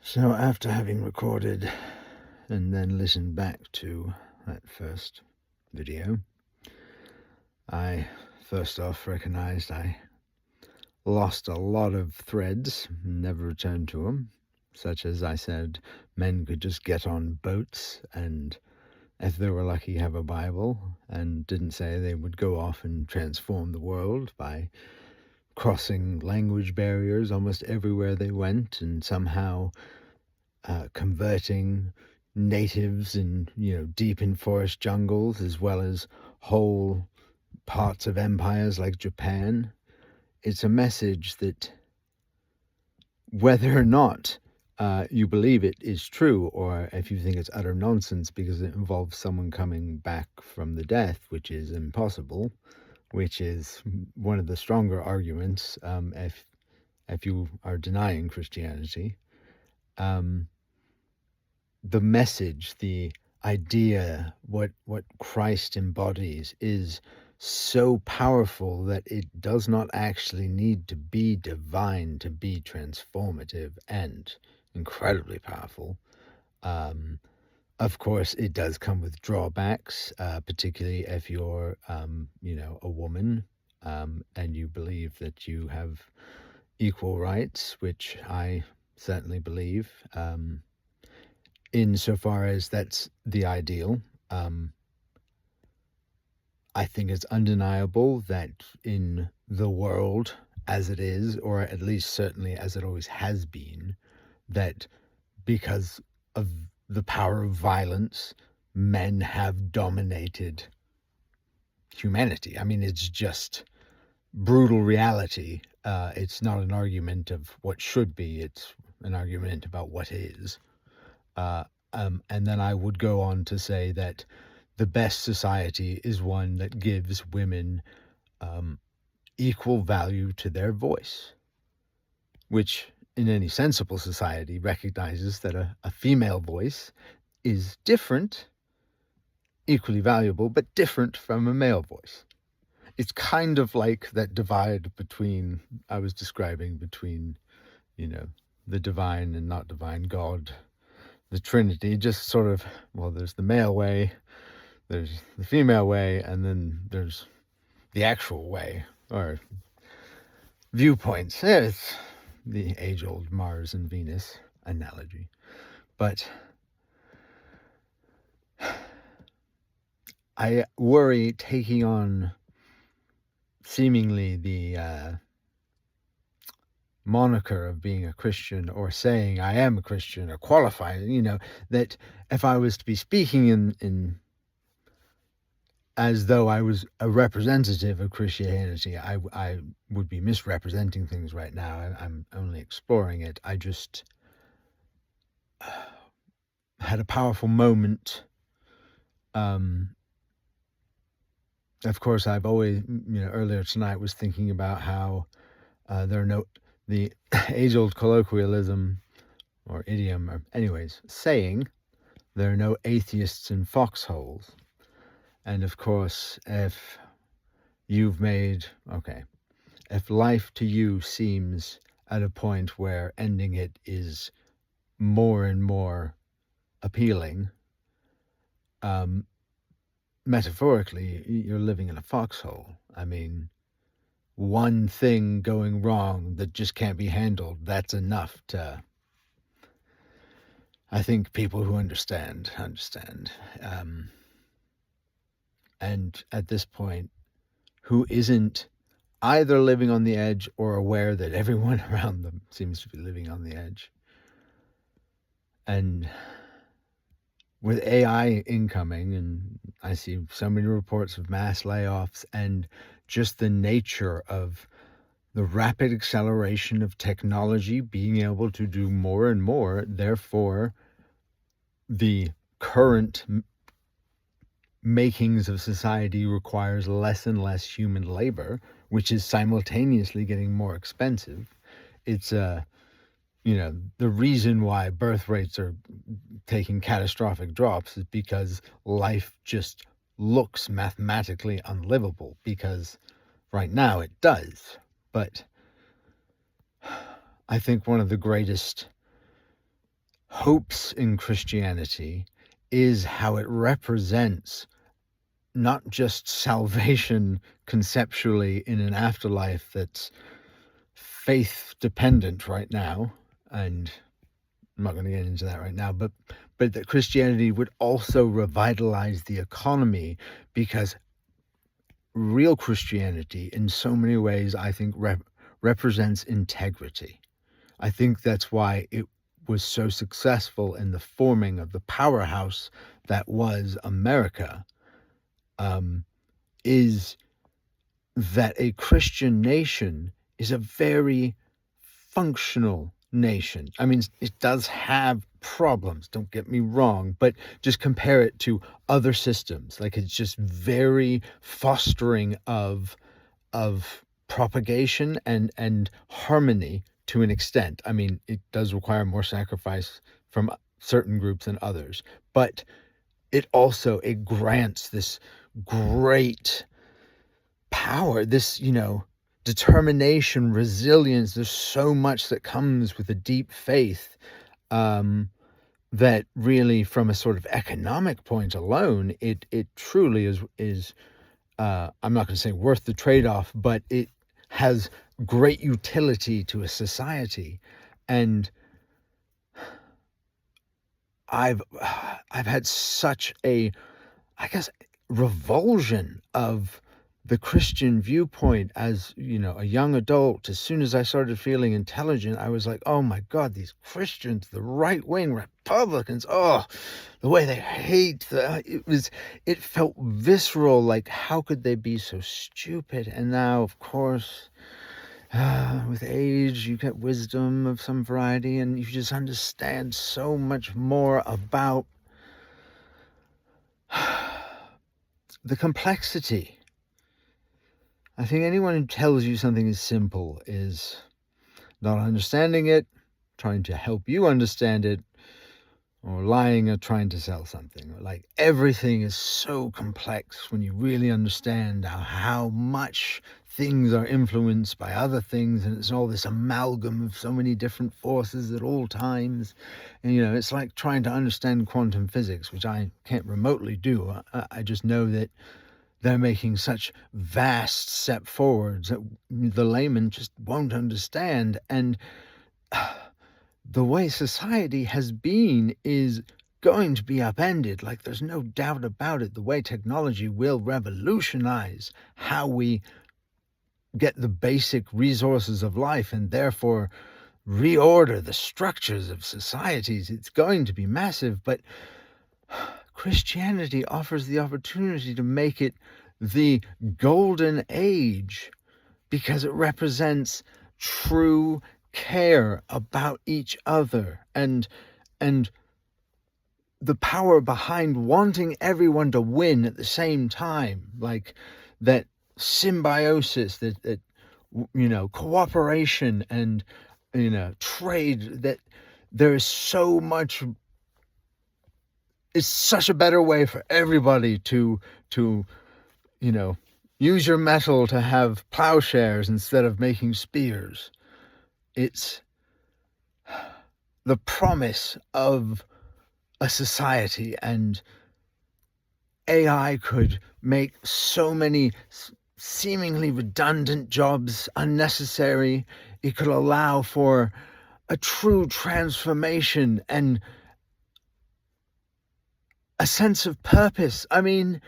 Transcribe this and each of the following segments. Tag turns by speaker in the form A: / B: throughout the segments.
A: So after having recorded and then listened back to that first video, I first off recognized I lost a lot of threads, never returned to them, such as I said men could just get on boats and, if they were lucky, have a Bible, and didn't say they would go off and transform the world by crossing language barriers almost everywhere they went and somehow converting natives in, deep in forest jungles, as well as whole parts of empires like Japan. It's a message that, whether or not you believe it is true, or if you think it's utter nonsense because it involves someone coming back from the death, which is impossible, which is one of the stronger arguments if you are denying Christianity. The message, the idea, what Christ embodies is so powerful that it does not actually need to be divine to be transformative and incredibly powerful. Of course, it does come with drawbacks, particularly if you're, a woman, and you believe that you have equal rights, which I certainly believe. Insofar as that's the ideal. I think it's undeniable that in the world as it is, or at least certainly as it always has been, that because of the power of violence, men have dominated humanity. I mean, it's just brutal reality. It's not an argument of what should be, it's an argument about what is. And then I would go on to say that the best society is one that gives women equal value to their voice, which in any sensible society recognizes that a female voice is different, equally valuable, but different from a male voice. It's kind of like that divide I was describing between, the divine and not divine, God, the Trinity, just sort of, well, there's the male way, there's the female way, and then there's the actual way, or viewpoints. Yeah, it's the age-old Mars and Venus analogy. But I worry taking on seemingly the moniker of being a Christian, or saying I am a Christian, or qualifying, that if I was to be speaking in as though I was a representative of Christianity, I would be misrepresenting things right now. I'm only exploring it. I just had a powerful moment. Of course, I've always, earlier tonight was thinking about how the age-old colloquialism or idiom, or anyways, saying, there are no atheists in foxholes. And of course, if life to you seems at a point where ending it is more and more appealing, metaphorically, you're living in a foxhole. I mean, one thing going wrong that just can't be handled, that's enough to, I think people who understand. And at this point, who isn't either living on the edge or aware that everyone around them seems to be living on the edge. And with AI incoming, and I see so many reports of mass layoffs, and just the nature of the rapid acceleration of technology being able to do more and more, therefore the current makings of society requires less and less human labor, which is simultaneously getting more expensive. It's the reason why birth rates are taking catastrophic drops is because life just looks mathematically unlivable, because right now it does. But I think one of the greatest hopes in Christianity is how it represents not just salvation conceptually in an afterlife that's faith dependent right now, and I'm not going to get into that right now, but that Christianity would also revitalize the economy, because real Christianity in so many ways, I think, represents integrity. I think that's why it was so successful in the forming of the powerhouse that was America, is that a Christian nation is a very functional nation. I mean, it does have problems, don't get me wrong, but just compare it to other systems. Like, it's just very fostering of propagation and harmony to an extent. I mean, it does require more sacrifice from certain groups than others, but it grants this great power, this, determination, resilience. There's so much that comes with a deep faith, that really, from a sort of economic point alone, it truly is I'm not going to say worth the trade-off, but it has great utility to a society. And I've had such a, I guess, revulsion of the Christian viewpoint as, a young adult. As soon as I started feeling intelligent, I was like, oh my God, these Christians, the right-wing Republicans, the way they hate, it felt visceral, like, how could they be so stupid? And now, of course, with age, you get wisdom of some variety, and you just understand so much more about the complexity. I think anyone who tells you something is simple is not understanding it, trying to help you understand it, or lying or trying to sell something. Like, everything is so complex when you really understand how much things are influenced by other things, and it's all this amalgam of so many different forces at all times. And, it's like trying to understand quantum physics, which I can't remotely do. I just know that they're making such vast step forwards that the layman just won't understand. And the way society has been is going to be upended. Like, there's no doubt about it. The way technology will revolutionize how we get the basic resources of life, and therefore reorder the structures of societies. It's going to be massive, but Christianity offers the opportunity to make it the golden age, because it represents true care about each other, and the power behind wanting everyone to win at the same time, like that symbiosis, that cooperation and trade, that there is so much. It's such a better way for everybody to use your metal to have plowshares instead of making spears. It's the promise of a society, and AI could make so many seemingly redundant jobs unnecessary. It could allow for a true transformation and a sense of purpose. I mean,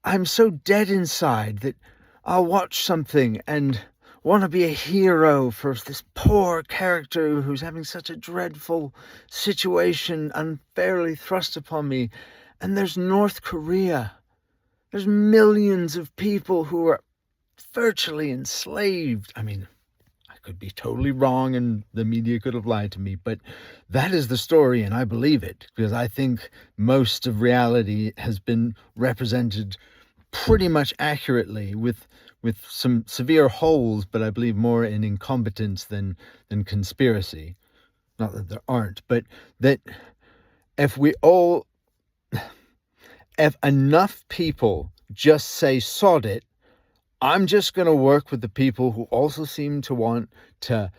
A: I'm so dead inside that I'll watch something and want to be a hero for this poor character who's having such a dreadful situation unfairly thrust upon me. And there's North Korea. There's millions of people who are virtually enslaved. I mean, I could be totally wrong and the media could have lied to me, but that is the story, and I believe it, because I think most of reality has been represented pretty much accurately, with some severe holes, but I believe more in incompetence than conspiracy. Not that there aren't, but that if enough people just say, sod it, I'm just going to work with the people who also seem to want to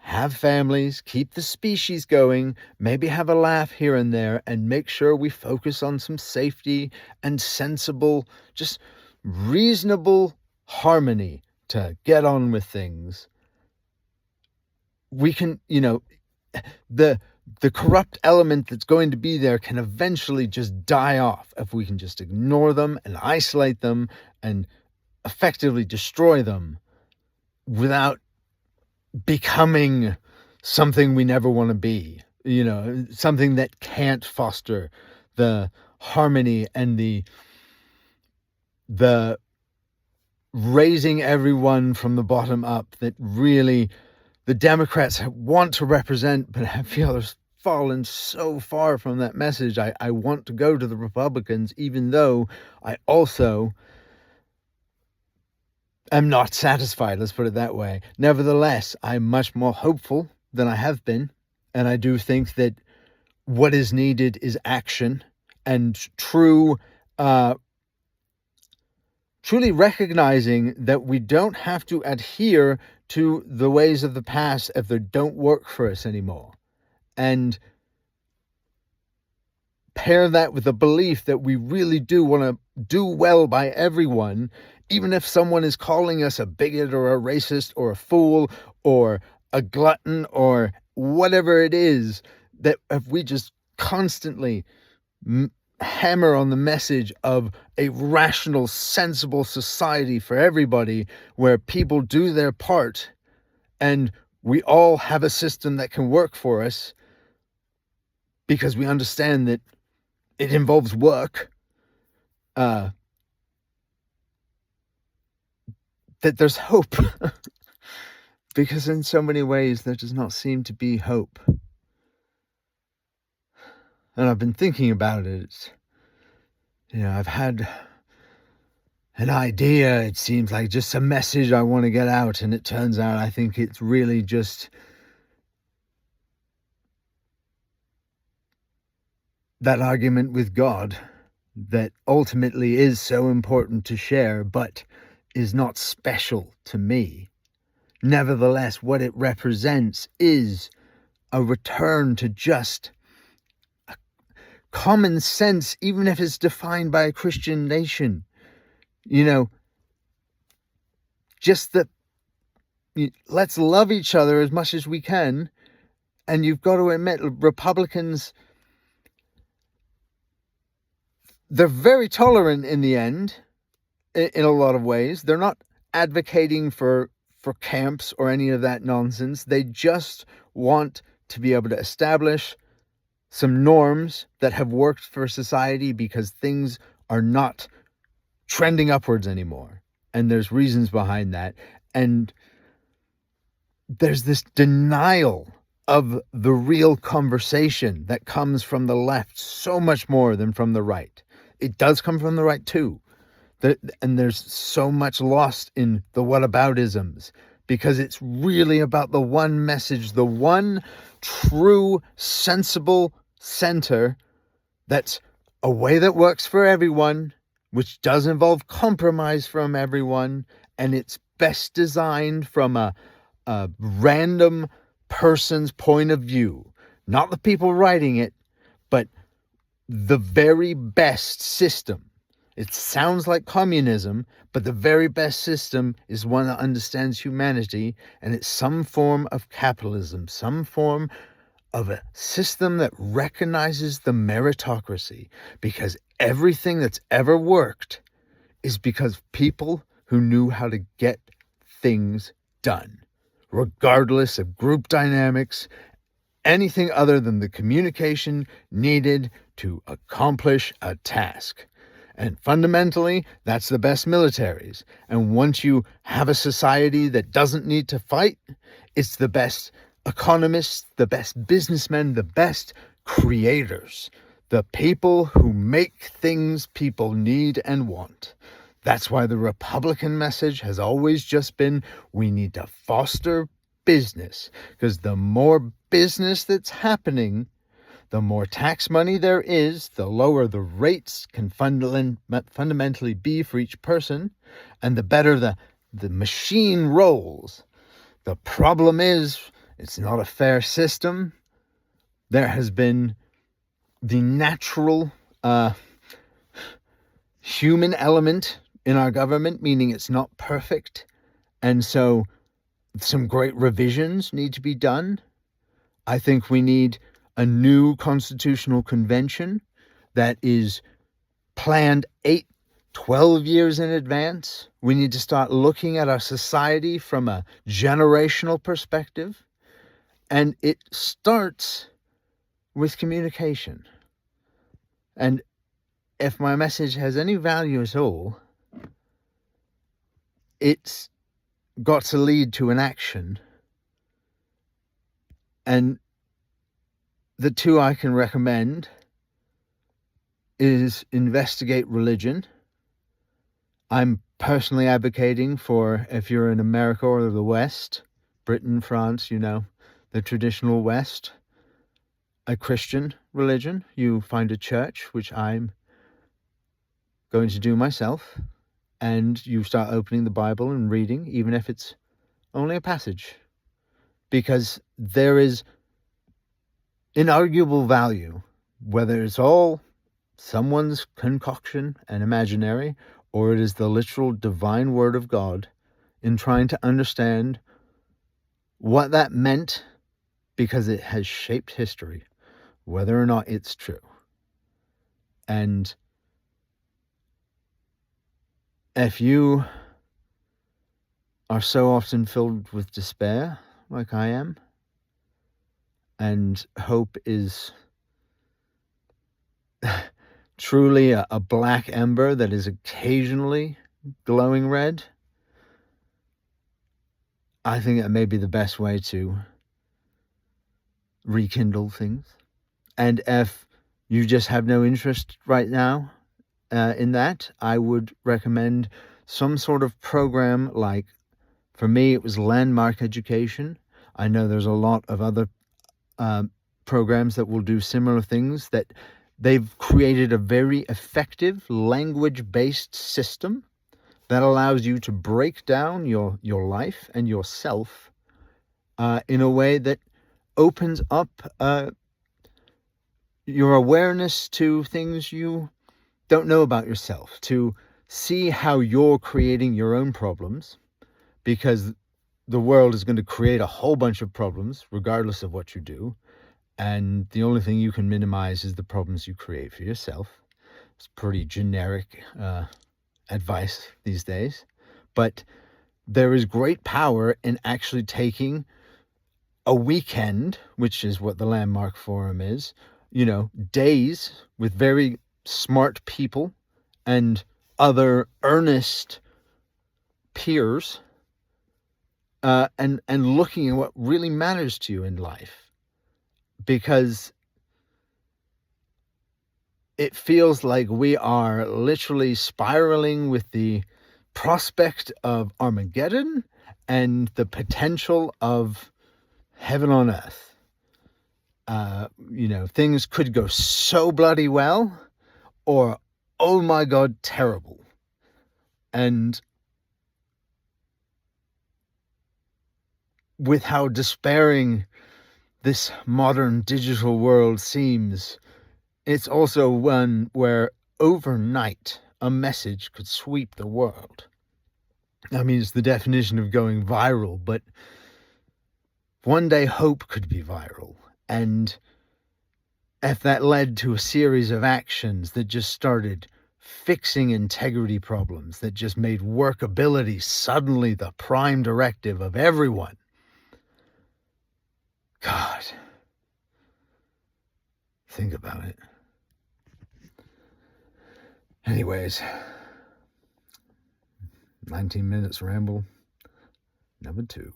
A: have families, keep the species going, maybe have a laugh here and there, and make sure we focus on some safety and sensible, just reasonable harmony to get on with things, we can, the corrupt element that's going to be there can eventually just die off if we can just ignore them and isolate them and effectively destroy them without becoming something we never want to be, something that can't foster the harmony and the raising everyone from the bottom up that really the Democrats want to represent, but I feel they're fallen so far from that message. I want to go to the Republicans, even though I also am not satisfied, let's put it that way. Nevertheless, I'm much more hopeful than I have been, and I do think that what is needed is action and truly recognizing that we don't have to adhere to the ways of the past if they don't work for us anymore. And pair that with the belief that we really do want to do well by everyone, even if someone is calling us a bigot or a racist or a fool or a glutton or whatever it is, that if we just constantly hammer on the message of a rational, sensible society for everybody where people do their part and we all have a system that can work for us because we understand that it involves work, that there's hope. Because in so many ways there does not seem to be hope. And I've been thinking about it. I've had an idea, it seems like just a message I want to get out, and it turns out I think it's really just that argument with God that ultimately is so important to share, but is not special to me. Nevertheless, what it represents is a return to just common sense, even if it's defined by a Christian nation. Just that let's love each other as much as we can. And you've got to admit, Republicans, they're very tolerant in the end, in a lot of ways. They're not advocating for camps or any of that nonsense. They just want to be able to establish some norms that have worked for society because things are not trending upwards anymore. And there's reasons behind that. And there's this denial of the real conversation that comes from the left so much more than from the right. It does come from the right too. And there's so much lost in the whataboutisms because it's really about the one message, the one true, sensible center that's a way that works for everyone, which does involve compromise from everyone, and it's best designed from a random person's point of view. Not the people writing it, but the very best system. It sounds like communism, but the very best system is one that understands humanity, and it's some form of capitalism, some form of a system that recognizes the meritocracy, because everything that's ever worked is because people who knew how to get things done, regardless of group dynamics, anything other than the communication needed to accomplish a task. And fundamentally, that's the best militaries. And once you have a society that doesn't need to fight, it's the best economists, the best businessmen, the best creators, the people who make things people need and want. That's why the Republican message has always just been, we need to foster business, because the more business that's happening, the more tax money there is, the lower the rates can fundamentally be for each person, and the better the machine rolls. The problem is It's not a fair system. There has been the natural human element in our government, meaning it's not perfect. And so some great revisions need to be done. I think we need a new constitutional convention that is planned 12 years in advance. We need to start looking at our society from a generational perspective. And it starts with communication. And if my message has any value at all, it's got to lead to an action. And the two I can recommend is investigate religion. I'm personally advocating for, if you're in America or the West, Britain, France, the traditional West, a Christian religion. You find a church, which I'm going to do myself, and you start opening the Bible and reading, even if it's only a passage, because there is inarguable value, whether it's all someone's concoction and imaginary, or it is the literal divine word of God, in trying to understand what that meant, because it has shaped history, whether or not it's true. And if you are so often filled with despair, like I am, and hope is truly a black ember that is occasionally glowing red, I think that may be the best way to rekindle things. And if you just have no interest right now in that, I would recommend some sort of program. Like, for me, it was Landmark Education. I know there's a lot of other programs that will do similar things, that they've created a very effective language-based system that allows you to break down your life and yourself in a way that opens up your awareness to things you don't know about yourself, to see how you're creating your own problems, because the world is going to create a whole bunch of problems regardless of what you do. And the only thing you can minimize is the problems you create for yourself. It's pretty generic advice these days. But there is great power in actually taking a weekend, which is what the Landmark Forum is, days with very smart people and other earnest peers, and looking at what really matters to you in life. Because it feels like we are literally spiraling with the prospect of Armageddon and the potential of heaven on earth. Things could go so bloody well, or, oh my God, terrible. And with how despairing this modern digital world seems, it's also one where overnight a message could sweep the world. I mean, it's the definition of going viral, but one day hope could be viral. And if that led to a series of actions that just started fixing integrity problems, that just made workability suddenly the prime directive of everyone, God, think about it. Anyways, 19 minutes ramble number 2.